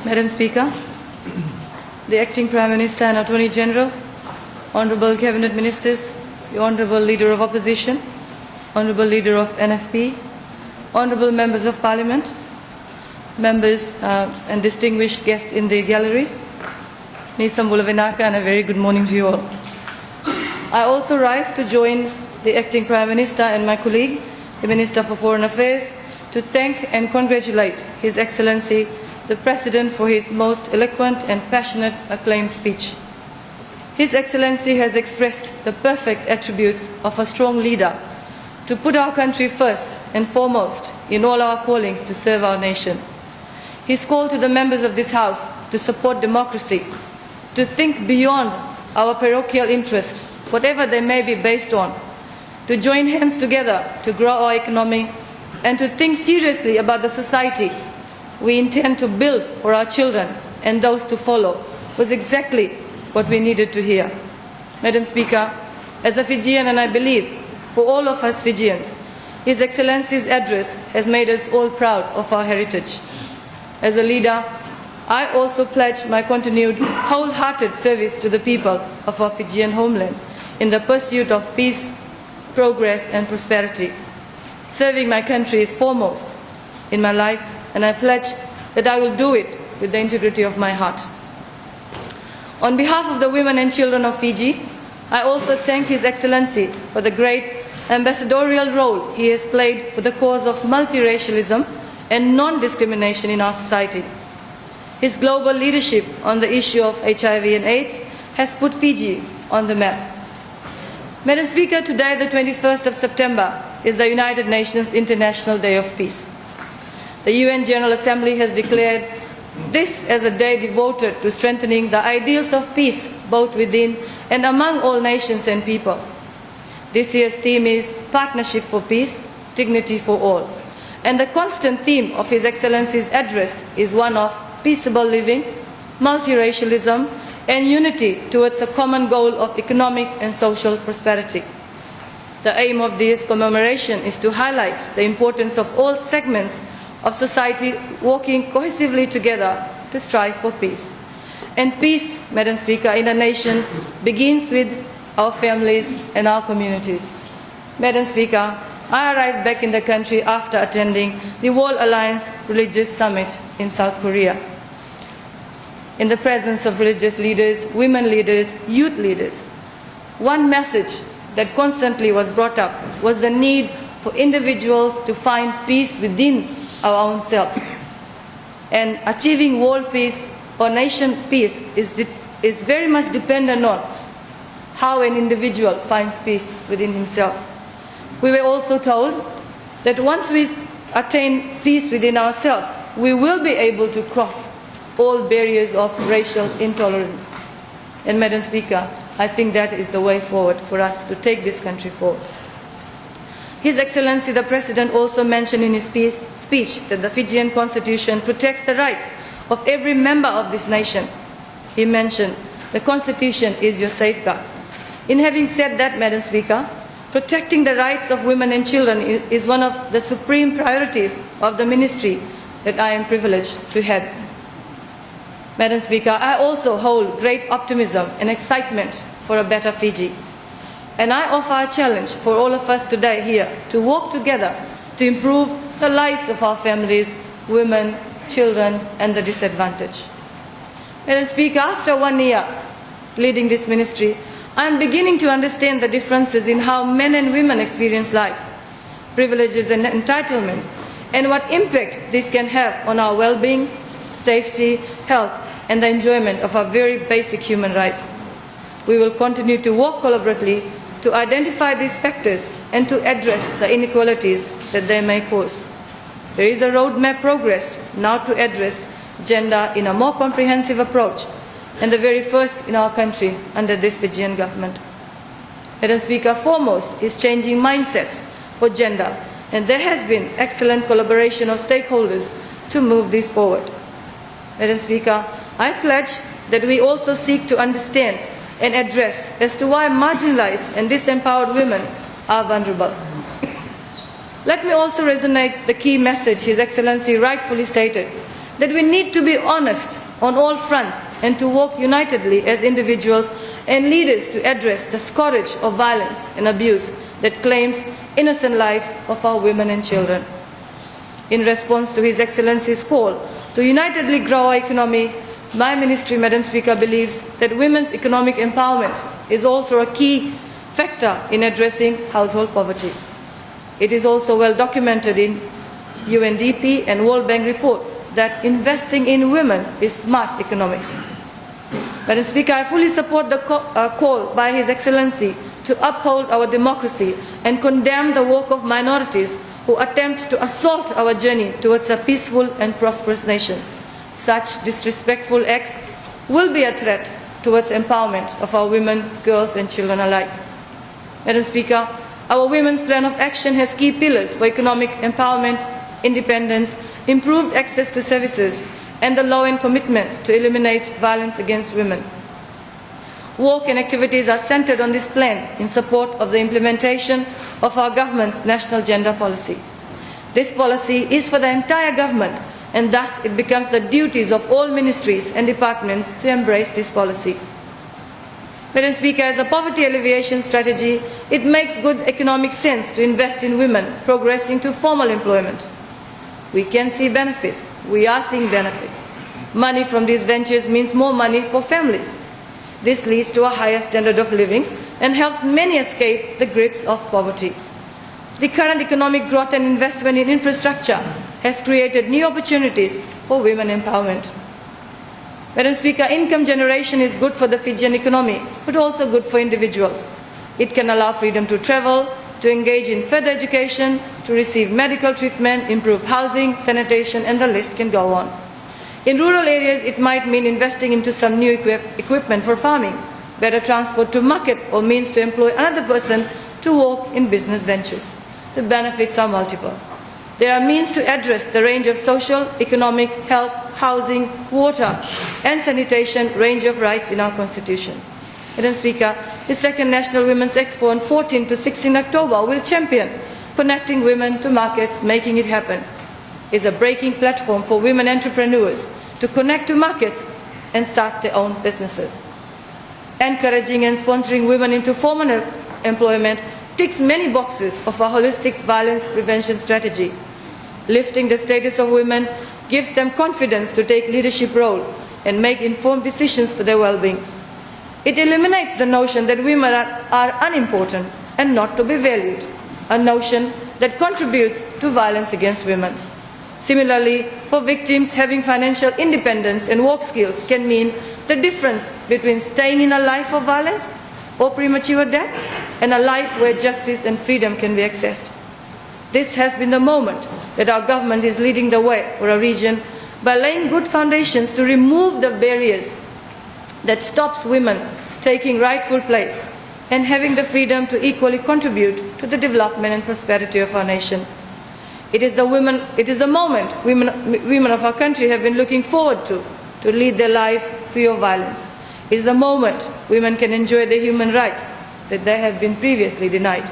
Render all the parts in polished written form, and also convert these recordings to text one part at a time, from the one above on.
Madam Speaker, the Acting Prime Minister and Attorney General, Honourable Cabinet Ministers, the Honourable Leader of Opposition, Honourable Leader of NFP, Honourable Members of Parliament, members and distinguished guests in the gallery, Nisambula Vinaka, and a very good morning to you all. I also rise to join the Acting Prime Minister and my colleague, the Minister for Foreign Affairs, to thank and congratulate His Excellency, the President, for his most eloquent and passionate acclaimed speech. His Excellency has expressed the perfect attributes of a strong leader to put our country first and foremost in all our callings to serve our nation. His call to the members of this House to support democracy, to think beyond our parochial interests, whatever they may be based on, to join hands together to grow our economy, and to think seriously about the society we intend to build for our children and those to follow, was exactly what we needed to hear. Madam Speaker, as a Fijian, and I believe for all of us Fijians, His Excellency's address has made us all proud of our heritage. As a leader, I also pledge my continued wholehearted service to the people of our Fijian homeland in the pursuit of peace, progress and prosperity. Serving my country is foremost in my life, and I pledge that I will do it with the integrity of my heart. On behalf of the women and children of Fiji, I also thank His Excellency for the great ambassadorial role he has played for the cause of multiracialism and non-discrimination in our society. His global leadership on the issue of HIV and AIDS has put Fiji on the map. Madam Speaker, today, the 21st of September, is the United Nations International Day of Peace. The UN General Assembly has declared this as a day devoted to strengthening the ideals of peace both within and among all nations and people. This year's theme is Partnership for Peace, Dignity for All. And the constant theme of His Excellency's address is one of peaceable living, multiracialism, and unity towards a common goal of economic and social prosperity. The aim of this commemoration is to highlight the importance of all segments of society working cohesively together to strive for peace. And peace, Madam Speaker, in a nation begins with our families and our communities. Madam Speaker, I arrived back in the country after attending the World Alliance Religious Summit in South Korea. In the presence of religious leaders, women leaders, youth leaders, one message that constantly was brought up was the need for individuals to find peace within our own selves. And achieving world peace or nation peace is very much dependent on how an individual finds peace within himself. We were also told that once we attain peace within ourselves, we will be able to cross all barriers of racial intolerance. And Madam Speaker, I think that is the way forward for us to take this country forward. His Excellency the President also mentioned in his speech that the Fijian Constitution protects the rights of every member of this nation. He mentioned the Constitution is your safeguard. In having said that, Madam Speaker, protecting the rights of women and children is one of the supreme priorities of the ministry that I am privileged to head. Madam Speaker, I also hold great optimism and excitement for a better Fiji. And I offer a challenge for all of us today here to work together to improve the lives of our families, women, children, and the disadvantaged. Madam Speaker, after 1 year leading this ministry, I am beginning to understand the differences in how men and women experience life, privileges and entitlements, and what impact this can have on our well-being, safety, health, and the enjoyment of our very basic human rights. We will continue to work collaboratively to identify these factors and to address the inequalities that they may cause. There is a roadmap progressed now to address gender in a more comprehensive approach, and the very first in our country under this Fijian government. Madam Speaker, foremost is changing mindsets for gender, and there has been excellent collaboration of stakeholders to move this forward. Madam Speaker, I pledge that we also seek to understand and address as to why marginalized and disempowered women are vulnerable. Let me also resonate the key message His Excellency rightfully stated, that we need to be honest on all fronts and to work unitedly as individuals and leaders to address the scourge of violence and abuse that claims innocent lives of our women and children. In response to His Excellency's call to unitedly grow our economy, my ministry, Madam Speaker, believes that women's economic empowerment is also a key factor in addressing household poverty. It is also well documented in UNDP and World Bank reports that investing in women is smart economics. Madam Speaker, I fully support the call by His Excellency to uphold our democracy and condemn the work of minorities who attempt to assault our journey towards a peaceful and prosperous nation. Such disrespectful acts will be a threat towards empowerment of our women, girls and children alike. Madam Speaker, our Women's Plan of Action has key pillars for economic empowerment, independence, improved access to services, and the law and commitment to eliminate violence against women. Work and activities are centred on this plan in support of the implementation of our government's national gender policy. This policy is for the entire government, and thus it becomes the duties of all ministries and departments to embrace this policy. Madam Speaker, as a poverty alleviation strategy, it makes good economic sense to invest in women progressing to formal employment. We can see benefits. We are seeing benefits. Money from these ventures means more money for families. This leads to a higher standard of living and helps many escape the grips of poverty. The current economic growth and investment in infrastructure has created new opportunities for women empowerment. Madam Speaker, income generation is good for the Fijian economy, but also good for individuals. It can allow freedom to travel, to engage in further education, to receive medical treatment, improve housing, sanitation, and the list can go on. In rural areas, it might mean investing into some new equipment for farming, better transport to market, or means to employ another person to work in business ventures. The benefits are multiple. There are means to address the range of social, economic, health, housing, water, and sanitation range of rights in our Constitution. Madam Speaker, the second National Women's Expo on 14 to 16 October will champion connecting women to markets, making it happen. Is a breaking platform for women entrepreneurs to connect to markets and start their own businesses. Encouraging and sponsoring women into formal employment ticks many boxes of our holistic violence prevention strategy. Lifting the status of women gives them confidence to take leadership role and make informed decisions for their well-being. It eliminates the notion that women are unimportant and not to be valued, a notion that contributes to violence against women. Similarly, for victims, having financial independence and work skills can mean the difference between staying in a life of violence or premature death and a life where justice and freedom can be accessed. This has been the moment that our government is leading the way for a region by laying good foundations to remove the barriers that stops women taking rightful place and having the freedom to equally contribute to the development and prosperity of our nation. It is the moment women of our country have been looking forward to lead their lives free of violence. It is the moment women can enjoy the human rights that they have been previously denied.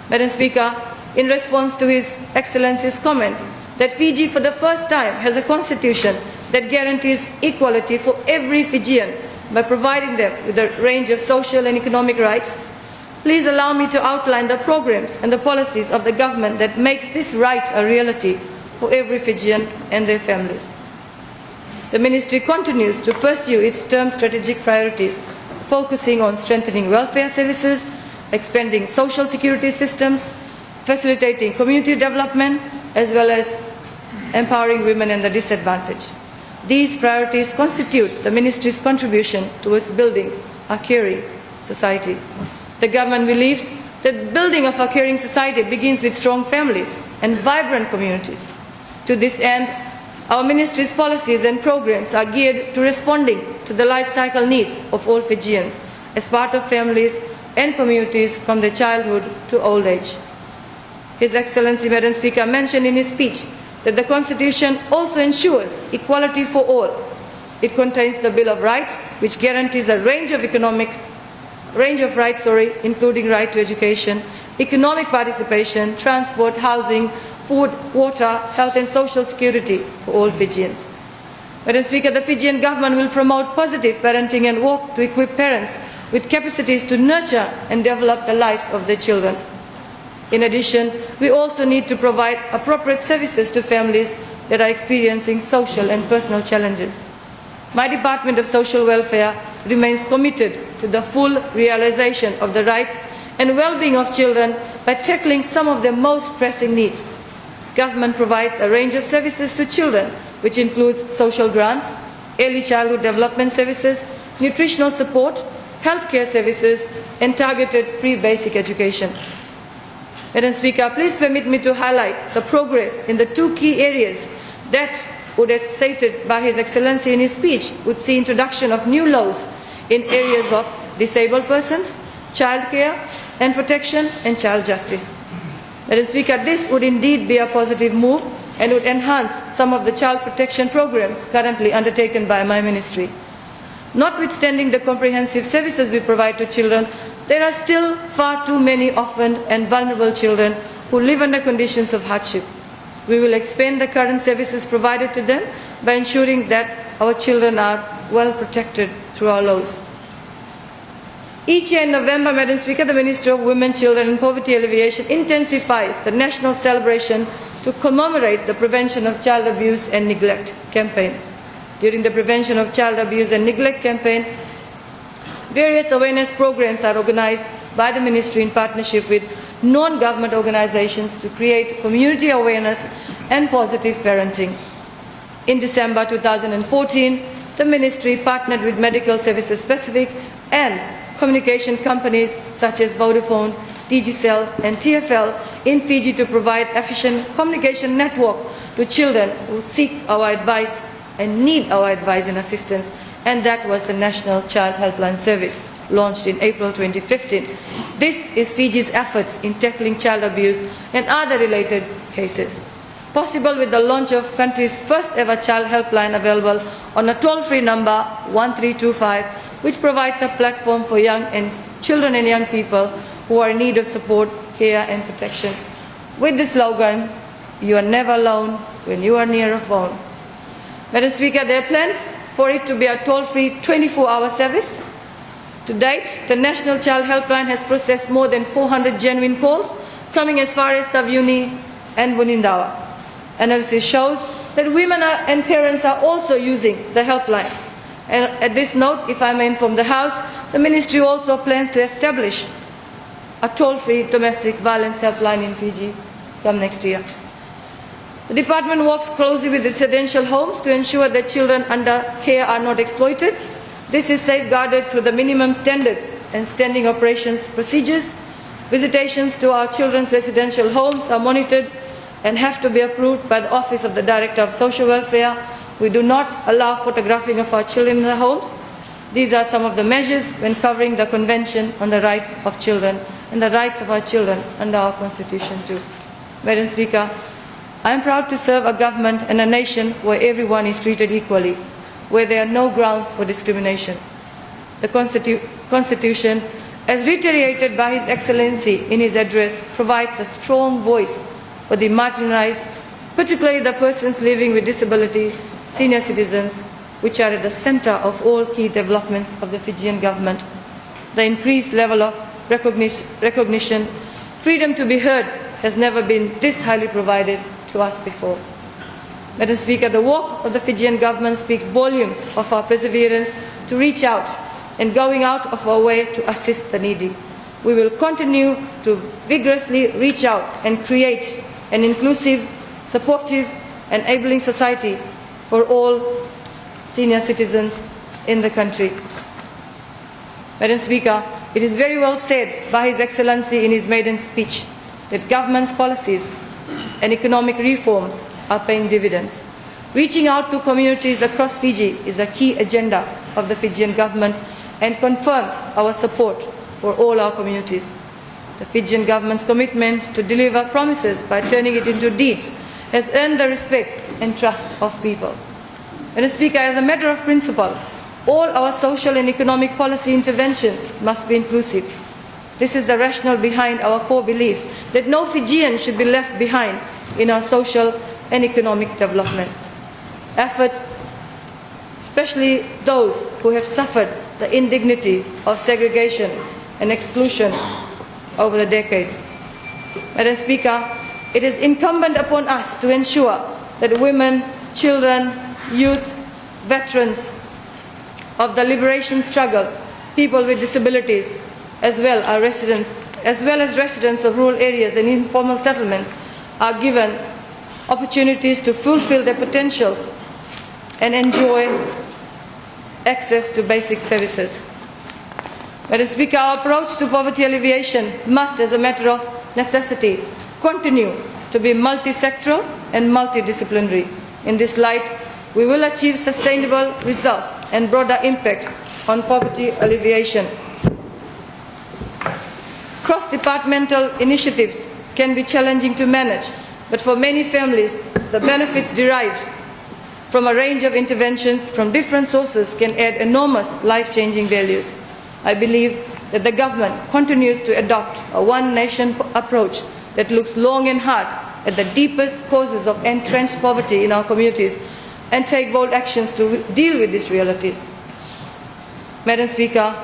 Madam Speaker, in response to His Excellency's comment that Fiji for the first time has a constitution that guarantees equality for every Fijian by providing them with a range of social and economic rights, please allow me to outline the programs and the policies of the government that makes this right a reality for every Fijian and their families. The Ministry continues to pursue its term strategic priorities, focusing on strengthening welfare services, expanding social security systems, facilitating community development, as well as empowering women and the disadvantaged. These priorities constitute the Ministry's contribution towards building a caring society. The government believes that building of a caring society begins with strong families and vibrant communities. To this end, our Ministry's policies and programs are geared to responding to the life cycle needs of all Fijians as part of families and communities from their childhood to old age. His Excellency, Madam Speaker, mentioned in his speech that the Constitution also ensures equality for all. It contains the Bill of Rights, which guarantees a range of rights, including right to education, economic participation, transport, housing, food, water, health and social security for all Fijians. Madam Speaker, the Fijian government will promote positive parenting and work to equip parents with capacities to nurture and develop the lives of their children. In addition, we also need to provide appropriate services to families that are experiencing social and personal challenges. My Department of Social Welfare remains committed to the full realization of the rights and well-being of children by tackling some of their most pressing needs. Government provides a range of services to children, which includes social grants, early childhood development services, nutritional support, healthcare services, and targeted free basic education. Madam Speaker, please permit me to highlight the progress in the two key areas that would, as stated by His Excellency in his speech, would see introduction of new laws in areas of disabled persons, child care and protection, and child justice. Madam Speaker, this would indeed be a positive move and would enhance some of the child protection programs currently undertaken by my ministry. Notwithstanding the comprehensive services we provide to children, there are still far too many orphaned and vulnerable children who live under conditions of hardship. We will expand the current services provided to them by ensuring that our children are well protected through our laws. Each year in November, Madam Speaker, the Ministry of Women, Children and Poverty Alleviation intensifies the national celebration to commemorate the Prevention of Child Abuse and Neglect campaign. During the Prevention of Child Abuse and Neglect campaign, various awareness programs are organized by the Ministry in partnership with non-government organizations to create community awareness and positive parenting. In December 2014, the Ministry partnered with Medical Services Pacific and communication companies such as Vodafone, Digicel and TFL in Fiji to provide efficient communication network to children who seek our advice and need our advice and assistance, and that was the National Child Helpline Service, launched in April 2015. This is Fiji's efforts in tackling child abuse and other related cases, possible with the launch of country's first ever child helpline available on a toll-free number 1325, which provides a platform for children and young people who are in need of support, care and protection. With the slogan, "You are never alone when you are near a phone." Madam Speaker, there are plans for it to be a toll-free 24-hour service. To date, the National Child Helpline has processed more than 400 genuine calls, coming as far as Tavyuni and Bunindawa. Analysis shows that women and parents are also using the helpline. And at this note, if I may inform the House, the Ministry also plans to establish a toll-free domestic violence helpline in Fiji come next year. The Department works closely with residential homes to ensure that children under care are not exploited. This is safeguarded through the minimum standards and standing operations procedures. Visitations to our children's residential homes are monitored and have to be approved by the Office of the Director of Social Welfare. We do not allow photographing of our children in the homes. These are some of the measures when covering the Convention on the Rights of Children and the rights of our children under our Constitution too. Madam Speaker, I am proud to serve a government and a nation where everyone is treated equally, where there are no grounds for discrimination. The Constitution, as reiterated by His Excellency in his address, provides a strong voice for the marginalized, particularly the persons living with disability, senior citizens, which are at the center of all key developments of the Fijian government. The increased level of recognition, freedom to be heard has never been this highly provided to us before. Madam Speaker, the work of the Fijian government speaks volumes of our perseverance to reach out and going out of our way to assist the needy. We will continue to vigorously reach out and create an inclusive, supportive, and enabling society for all senior citizens in the country. Madam Speaker, it is very well said by His Excellency in his maiden speech that government's policies and economic reforms are paying dividends. Reaching out to communities across Fiji is a key agenda of the Fijian government and confirms our support for all our communities. The Fijian government's commitment to deliver promises by turning it into deeds has earned the respect and trust of people. Madam Speaker, as a matter of principle, all our social and economic policy interventions must be inclusive. This is the rationale behind our core belief that no Fijian should be left behind in our social and economic development. Efforts especially those who have suffered the indignity of segregation and exclusion over the decades. Madam Speaker, it is incumbent upon us to ensure that women, children, youth, veterans of the liberation struggle, people with disabilities, as well as residents of rural areas and informal settlements are given opportunities to fulfill their potentials and enjoy access to basic services. Madam Speaker, our approach to poverty alleviation must, as a matter of necessity, continue to be multi-sectoral and multidisciplinary. In this light, we will achieve sustainable results and broader impacts on poverty alleviation. Cross-departmental initiatives can be challenging to manage, but for many families, the benefits derived from a range of interventions from different sources can add enormous life-changing values. I believe that the government continues to adopt a one-nation approach that looks long and hard at the deepest causes of entrenched poverty in our communities and take bold actions to deal with these realities. Madam Speaker,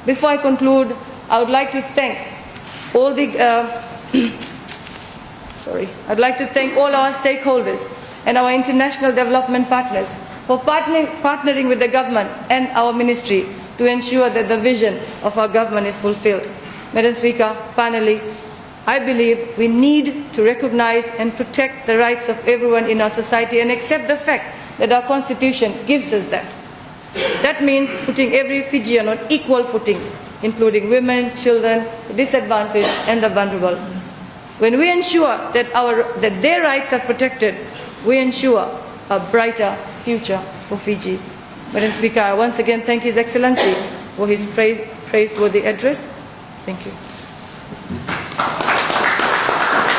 before I conclude, I would like to thank all our stakeholders and our international development partners for partnering with the government and our ministry to ensure that the vision of our government is fulfilled. Madam Speaker, finally, I believe we need to recognize and protect the rights of everyone in our society and accept the fact that our Constitution gives us that. That means putting every Fijian on equal footing, including women, children, the disadvantaged and the vulnerable. When we ensure that their rights are protected, we ensure a brighter future for Fiji. Madam Speaker, I once again thank His Excellency for his praiseworthy address. Thank you.